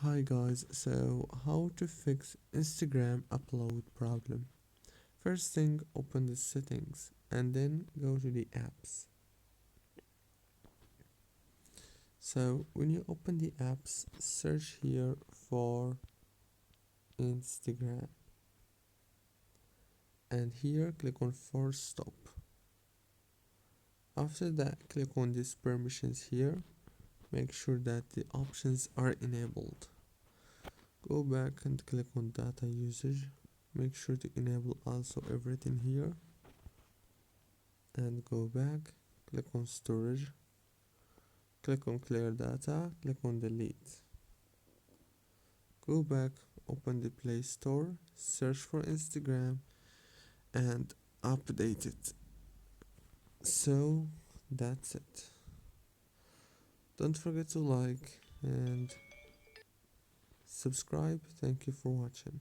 Hi guys, so how to fix Instagram upload problem? First thing, open the settings and then go to the apps. So when you open the apps, search here for Instagram and here click on force stop. After that, click on these permissions here. Make sure that the options are enabled. Go back and click on data usage. Make sure to enable also everything here and go back, click on storage, click on clear data, click on delete. Go back, open the Play Store, search for Instagram and update it. So that's it. Don't forget to like and subscribe. Thank you for watching.